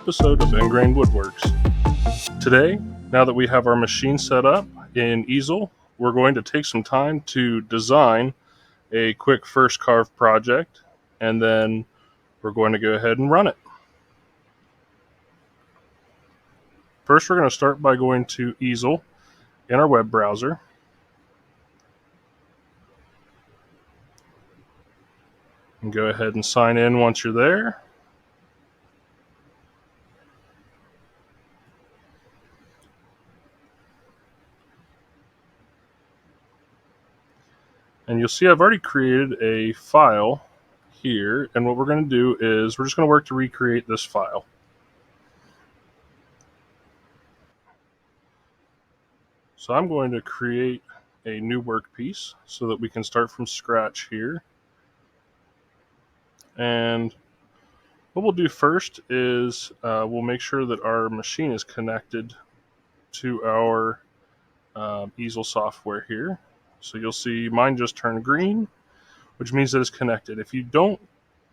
episode of Ingrained Woodworks. Today, now that we have our machine set up in easel, we're going to take some time to design a quick first Carve project, and then we're going to go ahead and run it. First, we're going to start by going to easel in our web browser. And go ahead and sign in once you're there. And you'll see I've already created a file here, and what we're going to do is we're just going to work to recreate this file. So I'm going to create a new workpiece so that we can start from scratch here. And what we'll do first is we'll make sure that our machine is connected to our easel software here. So you'll see mine just turned green, which means that it's connected. If you don't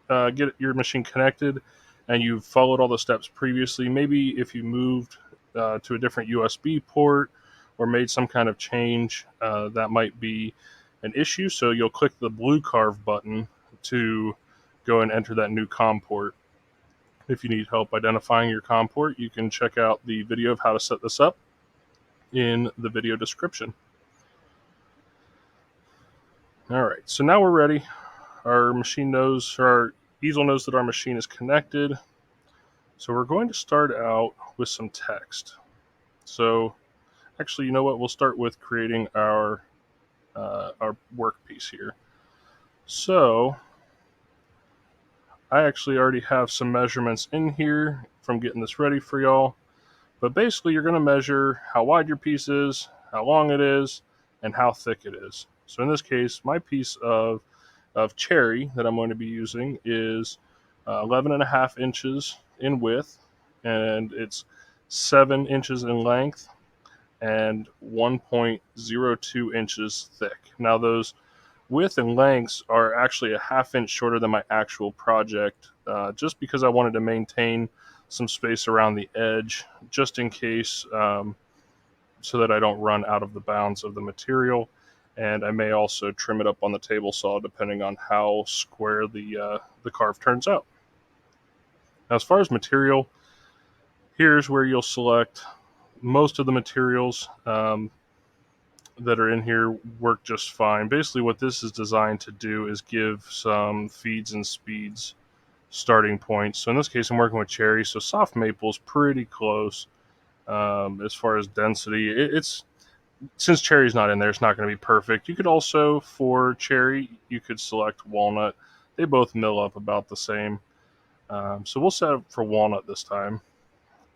get your machine connected and you've followed all the steps previously, maybe if you moved to a different USB port or made some kind of change, that might be an issue. So you'll click the blue Carve button to go and enter that new COM port. If you need help identifying your COM port, you can check out the video of how to set this up in the video description. All right, so now we're ready. Our machine knows, or our easel knows that our machine is connected. So we're going to start out with some text. So actually, you know what? We'll start with creating our workpiece here. So I actually already have some measurements in here from getting this ready for y'all. But basically, you're going to measure how wide your piece is, how long it is, and how thick it is. So in this case, my piece of cherry that I'm going to be using is 11.5 inches in width, and it's 7 inches in length and 1.02 inches thick. Now those width and lengths are actually a ½ inch shorter than my actual project, just because I wanted to maintain some space around the edge, just in case, so that I don't run out of the bounds of the material. And I may also trim it up on the table saw depending on how square the carve turns out. Now, as far as material, here's where you'll select most of the materials that are in here work just fine. Basically, what this is designed to do is give some feeds and speeds starting points. So in this case, I'm working with cherry, so soft maple is pretty close as far as density. It's since cherry's not in there, it's not going to be perfect. You could also, for cherry, you could select walnut. They both mill up about the same. So we'll set up for walnut this time,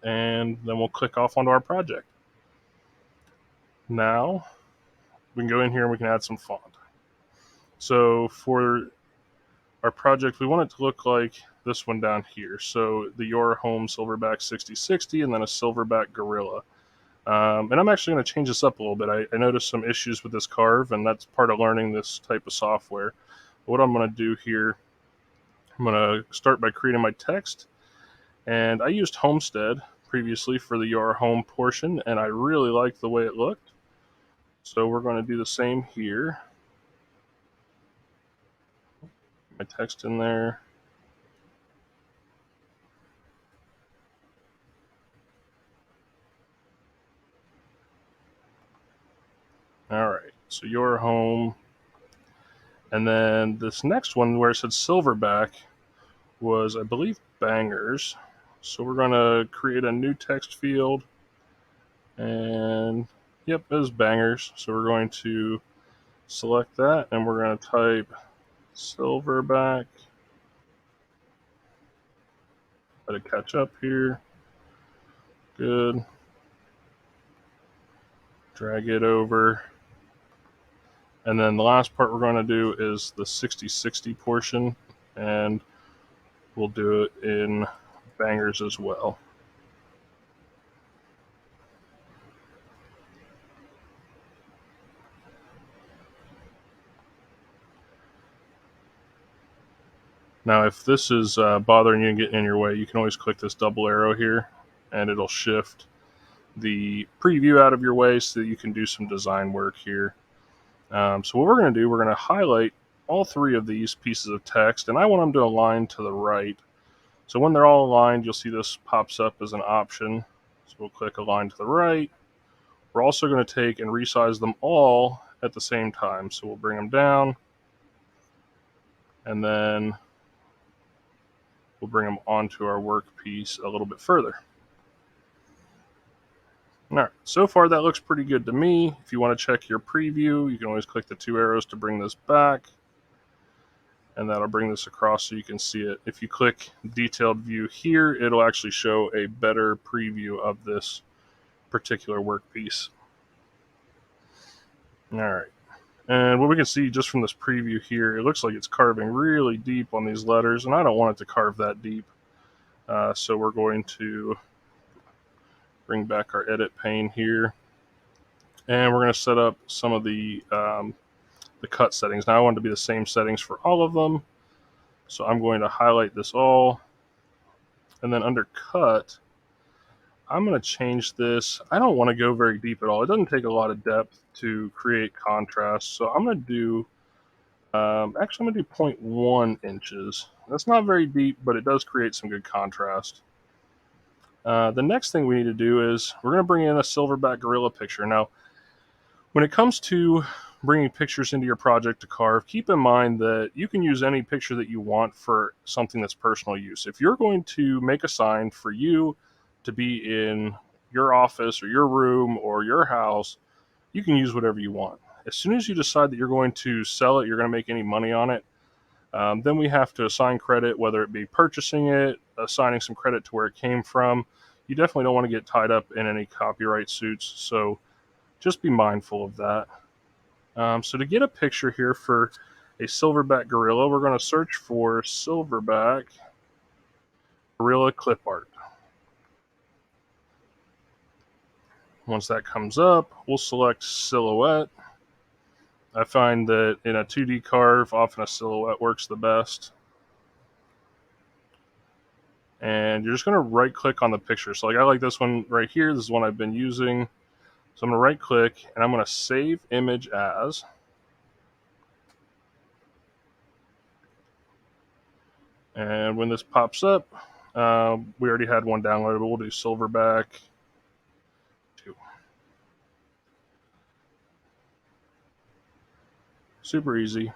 and then we'll click off onto our project. Now we can go in here and we can add some font. So for our project, we want it to look like this one down here. So the Your Home SilverBack 6060, and then a SilverBack Gorilla. And I'm actually going to change this up a little bit. I noticed some issues with this Carve, and that's part of learning this type of software. But what I'm going to do here, I'm going to start by creating my text. And I used Homestead previously for the Your Home portion, and I really liked the way it looked. So we're going to do the same here. My text in there. All right, so Your Home. And then this next one where it said SilverBack was, I believe, bangers. So we're going to create a new text field. And yep, it was bangers. So we're going to select that, and we're going to type SilverBack. Let it catch up here. Good. Drag it over. And then the last part we're going to do is the 6060 portion, and we'll do it in bangers as well. Now, if this is bothering you and getting in your way, you can always click this double arrow here, and it'll shift the preview out of your way so that you can do some design work here. So what we're going to do, we're going to highlight all three of these pieces of text, and I want them to align to the right. So when they're all aligned, you'll see this pops up as an option. So we'll click Align to the right. We're also going to take and resize them all at the same time. So we'll bring them down, and then we'll bring them onto our work piece a little bit further. All right, so far that looks pretty good to me. If you want to check your preview, you can always click the two arrows to bring this back, and that'll bring this across so you can see it. If you click detailed view here, it'll actually show a better preview of this particular workpiece. All right, and what we can see just from this preview here, it looks like it's carving really deep on these letters, and I don't want it to carve that deep. So we're going to bring back our edit pane here, and we're going to set up some of the cut settings. Now I want it to be the same settings for all of them, so I'm going to highlight this all, and then under cut, I'm going to change this. I don't want to go very deep at all. It doesn't take a lot of depth to create contrast, so I'm going to do actually I'm going to do 0.1 inches. That's not very deep, but it does create some good contrast. The next thing we need to do is we're going to bring in a silverback gorilla picture. Now, when it comes to bringing pictures into your project to carve, keep in mind that you can use any picture that you want for something that's personal use. If you're going to make a sign for you to be in your office or your room or your house, you can use whatever you want. As soon as you decide that you're going to sell it, you're going to make any money on it, then we have to assign credit, whether it be purchasing it, assigning some credit to where it came from. You definitely don't want to get tied up in any copyright suits, so just be mindful of that. So to get a picture here for a silverback gorilla, we're going to search for silverback gorilla clip art. Once that comes up, we'll select silhouette. I find that in a 2D carve, often a silhouette works the best. And you're just going to right click on the picture. So like I like this one right here. This is one I've been using. So I'm going to right click and I'm going to save image as. And when this pops up, we already had one downloaded, but we'll do silverback 2. Super easy.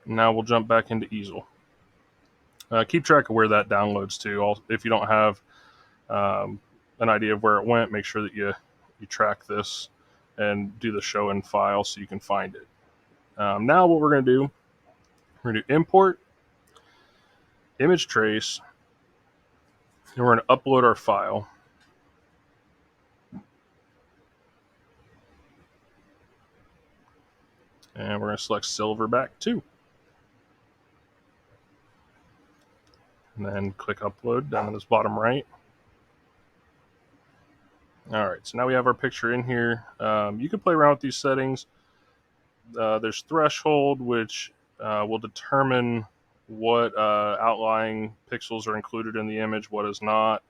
Now we'll jump back into easel. Keep track of where that downloads to. If you don't have an idea of where it went, make sure that you track this and do the show in file so you can find it. Now what we're going to do, we're going to do import, image trace, and we're going to upload our file. And we're going to select silverback 2. And then click upload down in this bottom right. All right, so now we have our picture in here. You can play around with these settings. There's threshold, which will determine what outlying pixels are included in the image, what is not.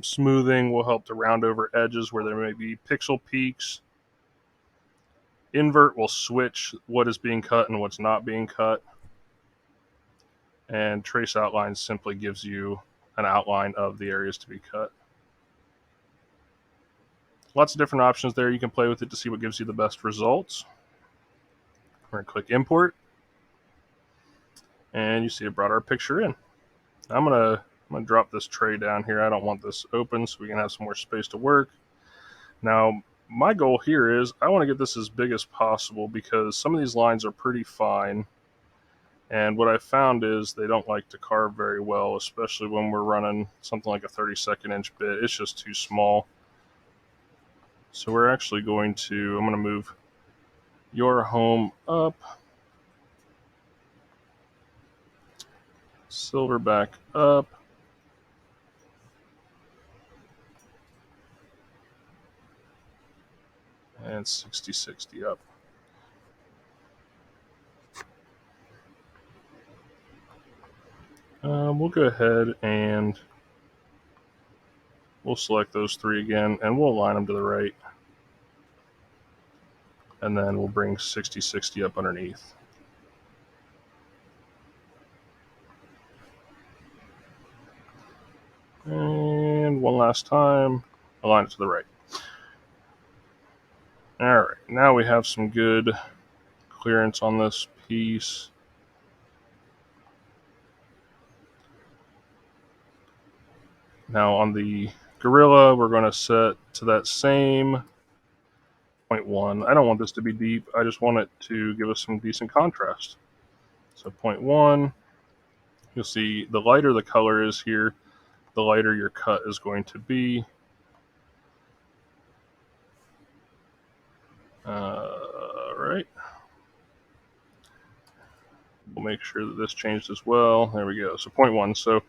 Smoothing will help to round over edges where there may be pixel peaks. Invert will switch what is being cut and what's not being cut. And trace outline simply gives you an outline of the areas to be cut. Lots of different options there. You can play with it to see what gives you the best results. We're going to click import. And you see it brought our picture in. I'm gonna drop this tray down here. I don't want this open so we can have some more space to work. Now, my goal here is I want to get this as big as possible because some of these lines are pretty fine. And what I found is they don't like to carve very well, especially when we're running something like a 32nd inch bit. It's just too small. So we're actually I'm going to move your home up, silverback up, and 60/60 up. We'll go ahead and we'll select those 3 again, and we'll align them to the right. And then we'll bring 60/60 up underneath. And one last time, align it to the right. All right, now we have some good clearance on this piece. Now on the Gorilla, we're going to set to that same 0.1. I don't want this to be deep. I just want it to give us some decent contrast. So 0.1, you'll see the lighter the color is here, the lighter your cut is going to be. Right. We'll make sure that this changed as well. There we go. So 0.1. So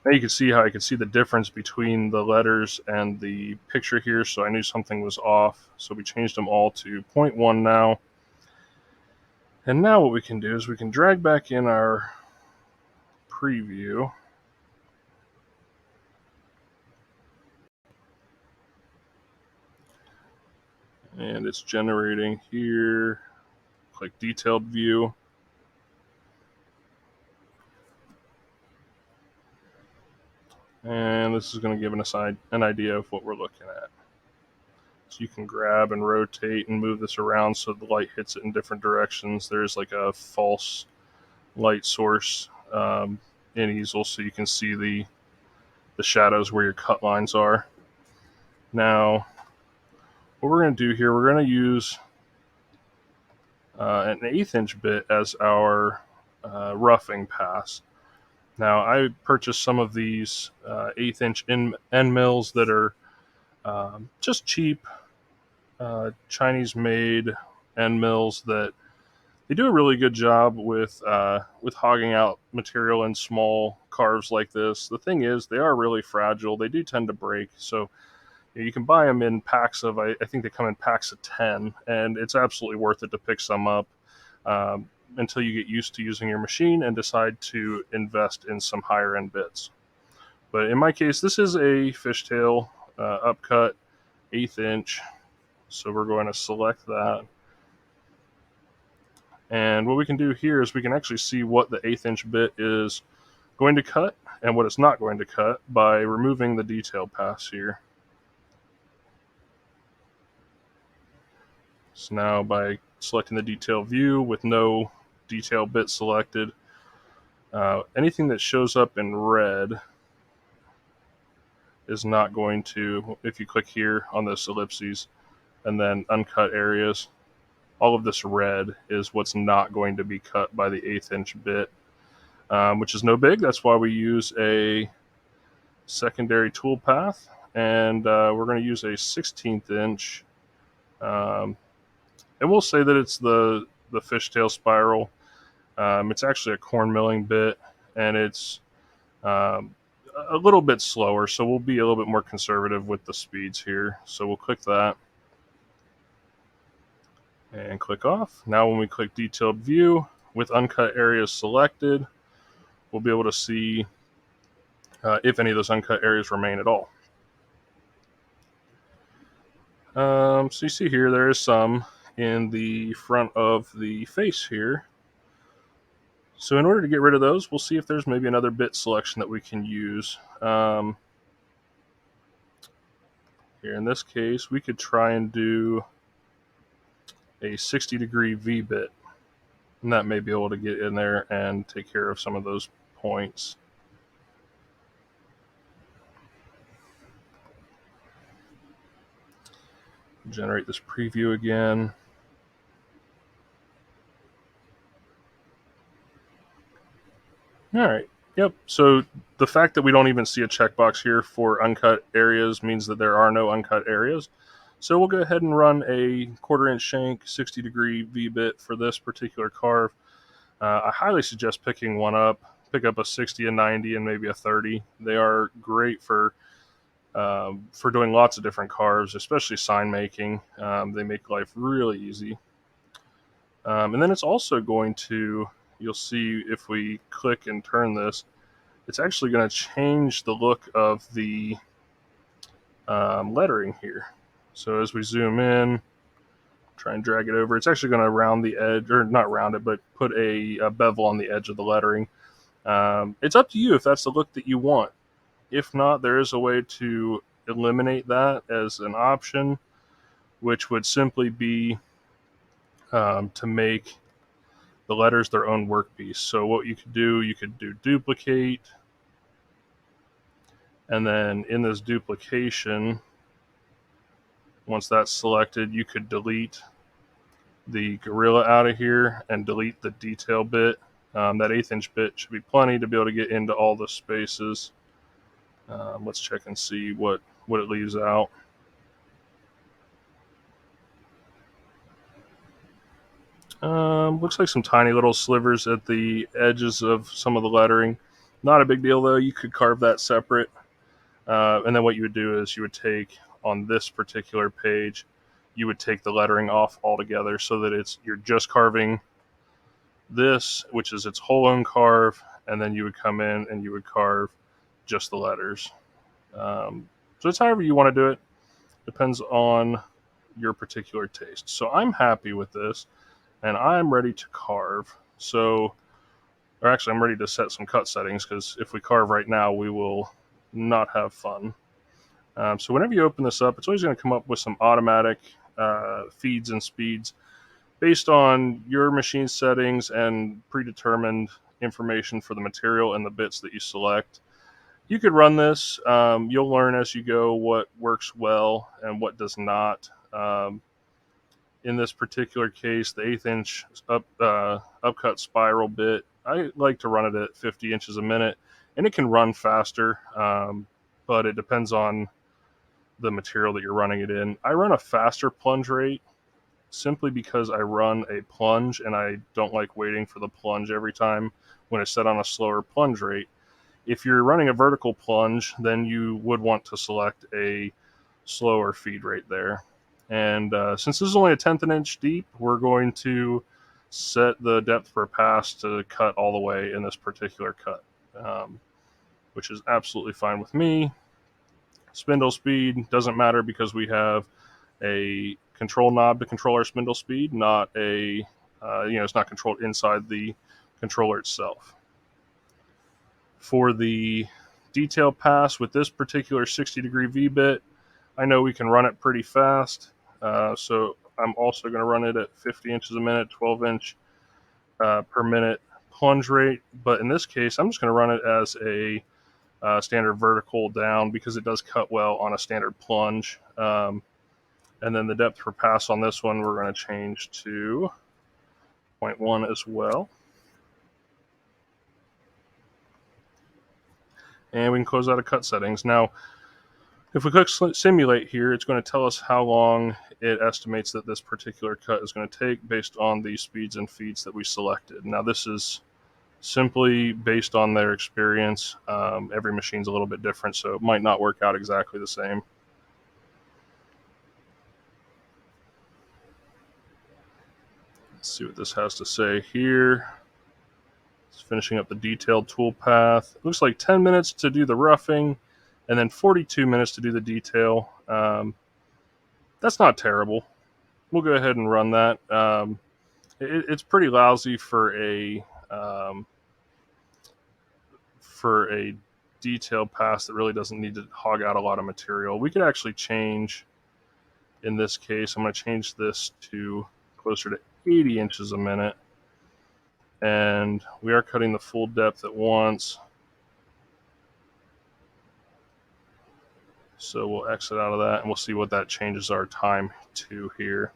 now you can see how I can see the difference between the letters and the picture here. So I knew something was off. So we changed them all to 0.1 now. And now what we can do is we can drag back in our preview. And it's generating here. Click detailed view. And this is going to give us an idea of what we're looking at. So you can grab and rotate and move this around so the light hits it in different directions. There's like a false light source in easel, so you can see the shadows where your cut lines are. Now, what we're going to do here, we're going to use an 1/8 inch bit as our roughing pass. Now, I purchased some of these 1/8 inch end mills that are just cheap Chinese made end mills that they do a really good job with hogging out material in small carves like this. The thing is, they are really fragile. They do tend to break, so you can buy them in packs of, I think they come in packs of 10, and it's absolutely worth it to pick some up until you get used to using your machine and decide to invest in some higher end bits. But in my case, this is a fishtail upcut 1/8 inch, so we're going to select that. And what we can do here is we can actually see what the 1/8 inch bit is going to cut and what it's not going to cut by removing the detail pass here. So now by selecting the detail view with no detail bit selected, anything that shows up in red is not going to, if you click here on this ellipses and then uncut areas, all of this red is what's not going to be cut by the 1/8 inch bit, which is no big. That's why we use a secondary tool path, and we're going to use a 1/16 inch. And we'll say that it's the fishtail spiral. It's actually a corn milling bit, and it's a little bit slower, so we'll be a little bit more conservative with the speeds here. So we'll click that and click off. Now when we click detailed view with uncut areas selected, we'll be able to see if any of those uncut areas remain at all. So you see here, there is some in the front of the face here. So in order to get rid of those, we'll see if there's maybe another bit selection that we can use. Here in this case, we could try and do a 60-degree V bit, and that may be able to get in there and take care of some of those points. Generate this preview again. All right. Yep. So the fact that we don't even see a checkbox here for uncut areas means that there are no uncut areas. So we'll go ahead and run a 1/4 inch shank 60-degree V-bit for this particular carve. I highly suggest picking one up. Pick up a 60, a 90, and maybe a 30. They are great for doing lots of different carves, especially sign making. They make life really easy. And then it's also going to, you'll see if we click and turn this, it's actually going to change the look of the lettering here. So as we zoom in, try and drag it over, it's actually going to round the edge, or not round it, but put a bevel on the edge of the lettering. It's up to you if that's the look that you want. If not, there is a way to eliminate that as an option, which would simply be to make the letters their own workpiece. So what you could do duplicate, and then in this duplication, once that's selected, you could delete the gorilla out of here and delete the detail bit. That 1/8 inch bit should be plenty to be able to get into all the spaces. Let's check and see what it leaves out. Looks like some tiny little slivers at the edges of some of the lettering. Not a big deal though, you could carve that separate. And then what you would do is you would take, on this particular page, you would take the lettering off altogether so that you're just carving this, which is its whole own carve, and then you would come in and you would carve just the letters. So it's however you want to do it. Depends on your particular taste. So I'm happy with this, and I'm ready to carve. Or actually, I'm ready to set some cut settings, because if we carve right now, we will not have fun. So whenever you open this up, it's always going to come up with some automatic feeds and speeds based on your machine settings and predetermined information for the material and the bits that you select. You could run this. You'll learn as you go what works well and what does not. In this particular case, the 1/8 inch upcut spiral bit, I like to run it at 50 inches a minute, and it can run faster, but it depends on the material that you're running it in. I run a faster plunge rate simply because I run a plunge, and I don't like waiting for the plunge every time when it's set on a slower plunge rate. If you're running a vertical plunge, then you would want to select a slower feed rate there. And since this is only a 1/10 of an inch deep, we're going to set the depth per pass to cut all the way in this particular cut, which is absolutely fine with me. Spindle speed doesn't matter because we have a control knob to control our spindle speed, not it's not controlled inside the controller itself. For the detail pass with this particular 60-degree V-bit, I know we can run it pretty fast, so I'm also going to run it at 50 inches a minute, 12 inch per minute plunge rate, but in this case, I'm just going to run it as a standard vertical down because it does cut well on a standard plunge. And then the depth per pass on this one, we're going to change to 0.1 as well. And we can close out of cut settings. Now, if we click simulate here, it's going to tell us how long it estimates that this particular cut is going to take based on the speeds and feeds that we selected. Now, this is simply based on their experience. Every machine's a little bit different, so it might not work out exactly the same. Let's see what this has to say here. It's finishing up the detailed tool path. It looks like 10 minutes to do the roughing, and then 42 minutes to do the detail. That's not terrible. We'll go ahead and run that. It's pretty lousy for a detail pass that really doesn't need to hog out a lot of material. We could actually change, in this case, I'm going to change this to closer to 80 inches a minute. And we are cutting the full depth at once. So we'll exit out of that, and we'll see what that changes our time to here.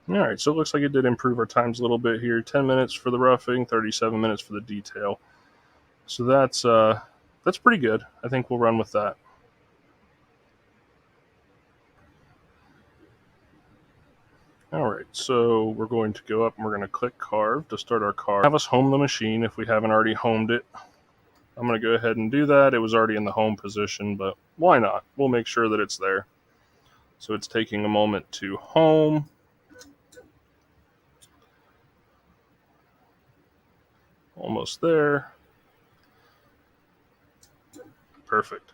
All right, so it looks like it did improve our times a little bit here. 10 minutes for the roughing, 37 minutes for the detail. So that's pretty good. I think we'll run with that. All right, so we're going to go up and we're going to click Carve to start our carve. Have us home the machine if we haven't already homed it. I'm going to go ahead and do that. It was already in the home position, but why not? We'll make sure that it's there. So it's taking a moment to home. Almost there. Perfect.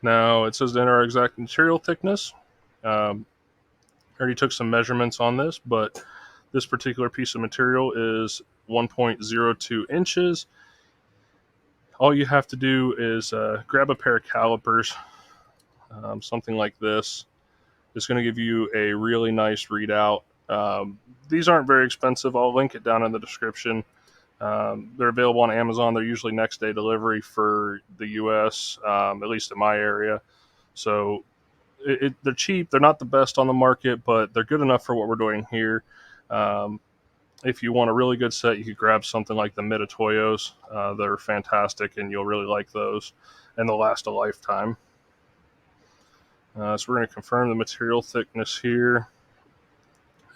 Now it says to enter our exact material thickness. I already took some measurements on this, but this particular piece of material is 1.02 inches. All you have to do is grab a pair of calipers, something like this. It's going to give you a really nice readout. These aren't very expensive. I'll link it down in the description. They're available on Amazon. They're usually next day delivery for the US, at least in my area. So they're cheap. They're not the best on the market, but they're good enough for what we're doing here. If you want a really good set, you could grab something like the Mitutoyos. They're fantastic, and you'll really like those, and they'll last a lifetime. So we're going to confirm the material thickness here.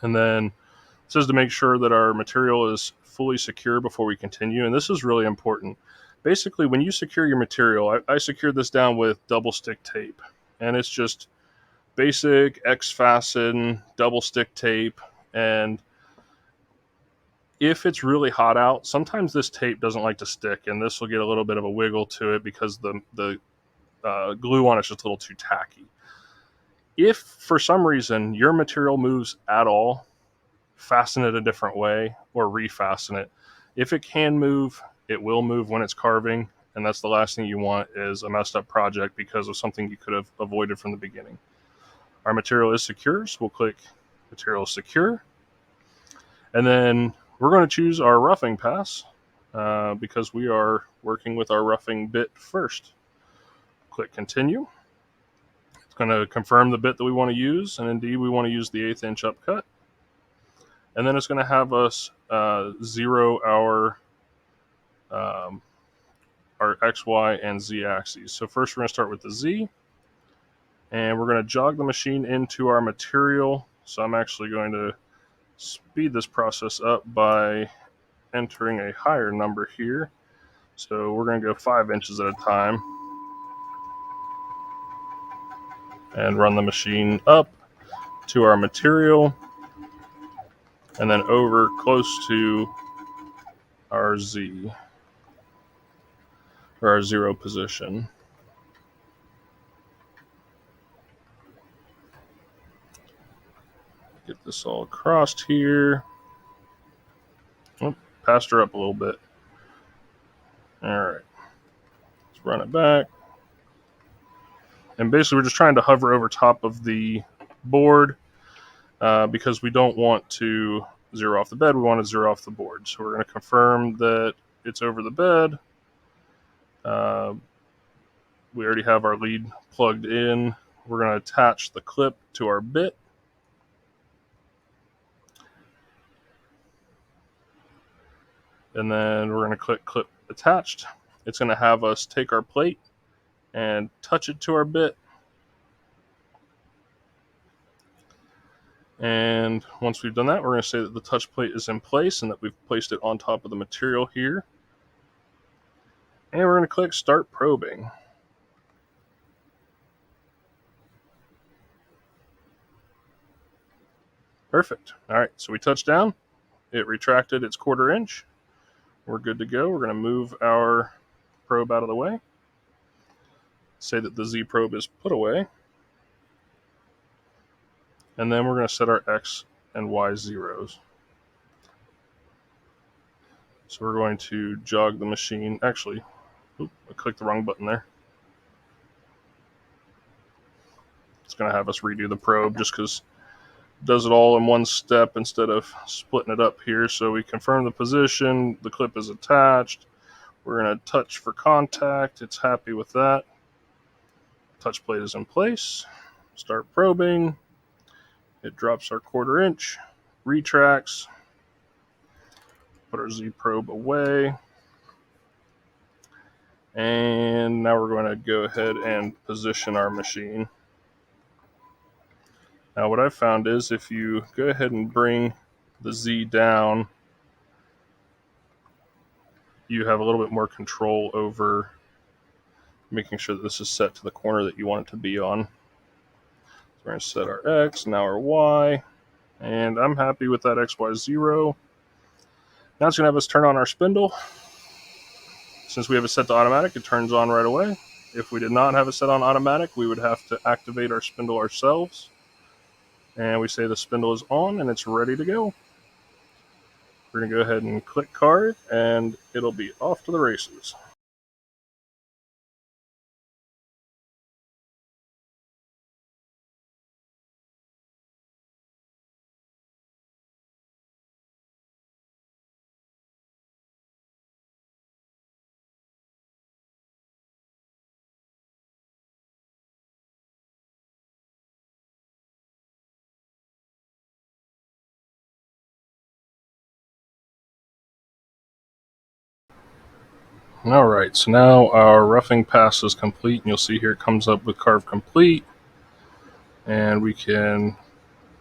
And then it says to make sure that our material is fully secure before we continue. And this is really important. Basically, when you secure your material, I secured this down with double stick tape. And it's just basic X-fasten, double stick tape. And if it's really hot out, sometimes this tape doesn't like to stick. And this will get a little bit of a wiggle to it because the glue on it's just a little too tacky. If for some reason your material moves at all, fasten it a different way or refasten it. If it can move, it will move when it's carving, and that's the last thing you want is a messed up project because of something you could have avoided from the beginning. Our material is secure, so we'll click Material Secure. And then we're going to choose our roughing pass because we are working with our roughing bit first. Click Continue. It's going to confirm the bit that we want to use, and indeed we want to use the 1/8 inch upcut. And then it's going to have us zero our X, Y, and Z axes. So first we're going to start with the Z, and we're going to jog the machine into our material. So I'm actually going to speed this process up by entering a higher number here. So we're going to go 5 inches at a time and run the machine up to our material and then over close to our Z, or our zero position. Get this all crossed here. Oh, passed her up a little bit. All right. Let's run it back. And basically we're just trying to hover over top of the board because we don't want to zero off the bed. We want to zero off the board. So we're going to confirm that it's over the bed. We already have our lead plugged in. We're going to attach the clip to our bit. And then we're going to click Clip Attached. It's going to have us take our plate and touch it to our bit. And once we've done that, we're going to say that the touch plate is in place and that we've placed it on top of the material here. And we're going to click Start Probing. Perfect. All right, so we touched down. It retracted its 1/4 inch. We're good to go. We're going to move our probe out of the way. Say that the Z probe is put away. And then we're going to set our X and Y zeros. So we're going to jog the machine. Actually, I clicked the wrong button there. It's going to have us redo the probe just because it does it all in one step instead of splitting it up here. So we confirm the position. The clip is attached. We're going to touch for contact. It's happy with that. Touch plate is in place. Start probing. It drops our 1/4 inch. Retracts. Put our Z probe away. And now we're going to go ahead and position our machine. Now what I've found is if you go ahead and bring the Z down, you have a little bit more control over making sure that this is set to the corner that you want it to be on. So we're going to set our X, now our Y, and I'm happy with that XY0. Now it's going to have us turn on our spindle. Since we have it set to automatic, it turns on right away. If we did not have it set on automatic, we would have to activate our spindle ourselves. And we say the spindle is on and it's ready to go. We're going to go ahead and click Carve, and it'll be off to the races. Alright, so now our roughing pass is complete, and you'll see here it comes up with Carve complete. And we can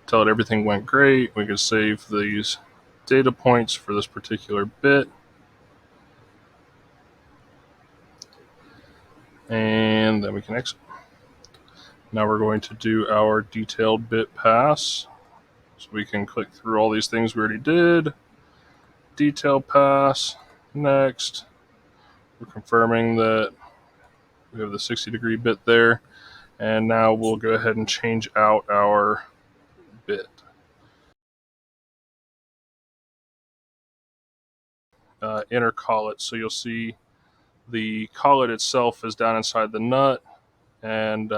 tell it everything went great. We can save these data points for this particular bit. And then we can exit. Now we're going to do our detailed bit pass. So we can click through all these things we already did. Detail pass, next. We're confirming that we have the 60-degree bit there. And now we'll go ahead and change out our bit. Inner collet. So you'll see the collet itself is down inside the nut, and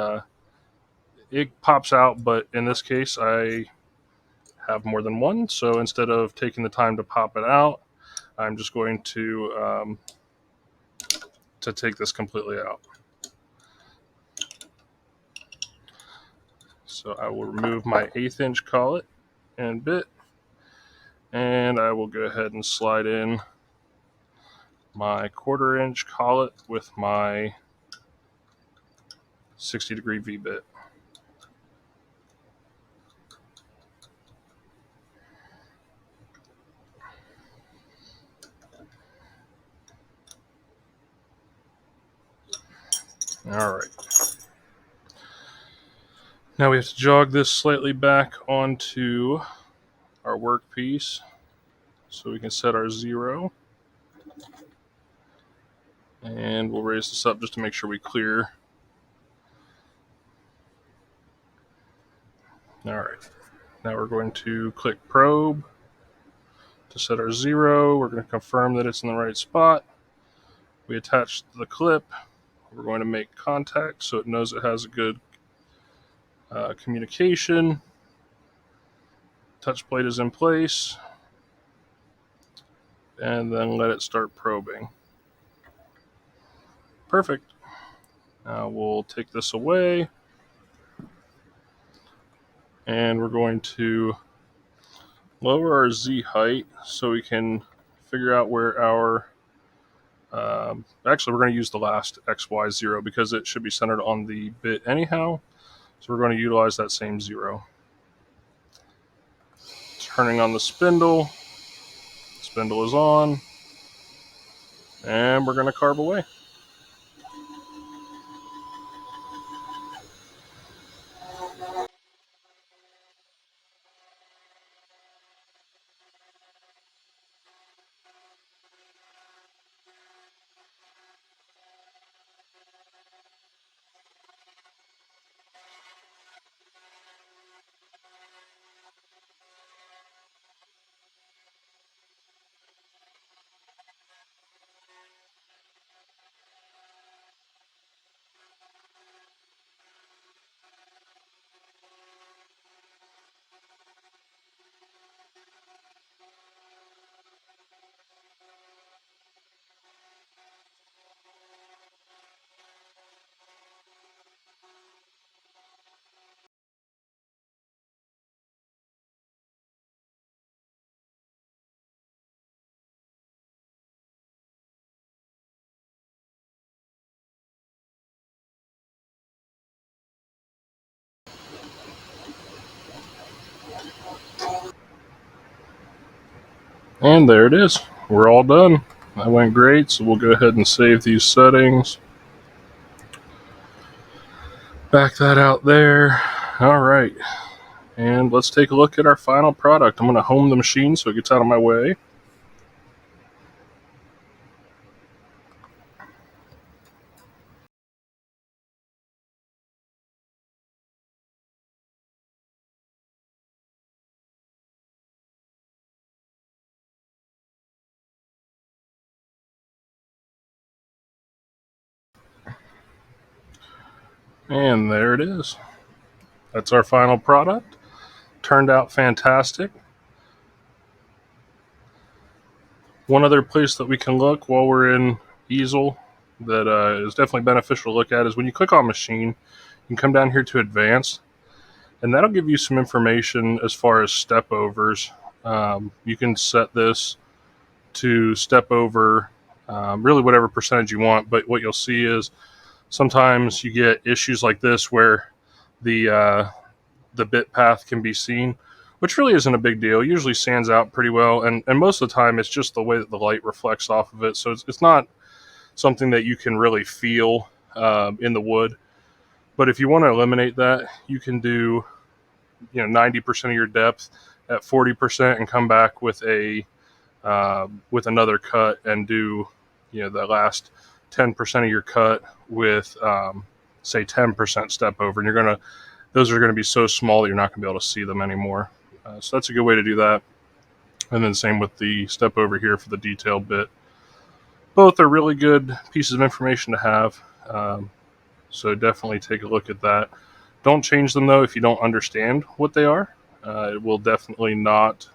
it pops out, but in this case I have more than one, so instead of taking the time to pop it out, I'm just going to take this completely out. So I will remove my 1/8 inch collet and bit, and I will go ahead and slide in my 1/4 inch collet with my 60-degree V-bit. Alright. Now we have to jog this slightly back onto our workpiece so we can set our 0. And we'll raise this up just to make sure we clear. Alright. Now we're going to click probe to set our 0. We're going to confirm that it's in the right spot. We attach the clip. We're going to make contact so it knows it has a good communication. Touch plate is in place. And then let it start probing. Perfect. Now we'll take this away. And we're going to lower our Z height so we can figure out where our actually, we're going to use the last XY0 because it should be centered on the bit anyhow. So we're going to utilize that same 0. Turning on the spindle. Spindle is on. And we're going to carve away. And there it is. We're all done. That went great, so we'll go ahead and save these settings. Back that out there. All right. And let's take a look at our final product. I'm going to home the machine so it gets out of my way. And there it is. That's our final product. Turned out fantastic. One other place that we can look while we're in easel that is definitely beneficial to look at is when you click on machine, you can come down here to advanced, and that'll give you some information as far as step overs. You can set this to step over really whatever percentage you want, but what you'll see is sometimes you get issues like this where the bit path can be seen, which really isn't a big deal. It usually sands out pretty well, and most of the time it's just the way that the light reflects off of it, so it's not something that you can really feel in the wood. But if you want to eliminate that, you can do 90% of your depth at 40% and come back with with another cut and do the last 10% of your cut with say 10% step over, and those are going to be so small that you're not going to be able to see them anymore. So that's a good way to do that. And then same with the step over here for the detailed bit. Both are really good pieces of information to have. So definitely take a look at that. Don't change them though if you don't understand what they are. It will definitely not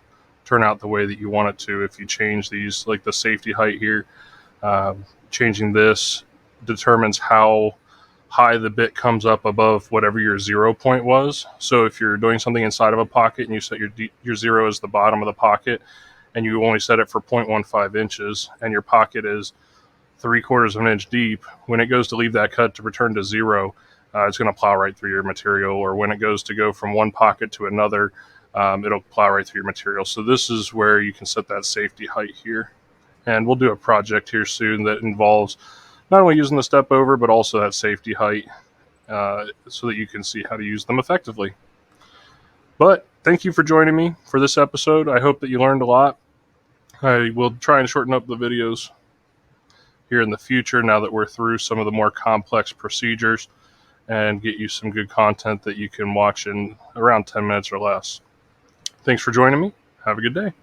turn out the way that you want it to if you change these, like the safety height here. Changing this determines how high the bit comes up above whatever your 0 point was. So if you're doing something inside of a pocket and you set your 0 as the bottom of the pocket and you only set it for 0.15 inches and your pocket is 3/4 of an inch deep, when it goes to leave that cut to return to 0, it's going to plow right through your material. Or when it goes to go from one pocket to another, it'll plow right through your material. So this is where you can set that safety height here. And we'll do a project here soon that involves not only using the step over, but also that safety height so that you can see how to use them effectively. But thank you for joining me for this episode. I hope that you learned a lot. I will try and shorten up the videos here in the future now that we're through some of the more complex procedures and get you some good content that you can watch in around 10 minutes or less. Thanks for joining me. Have a good day.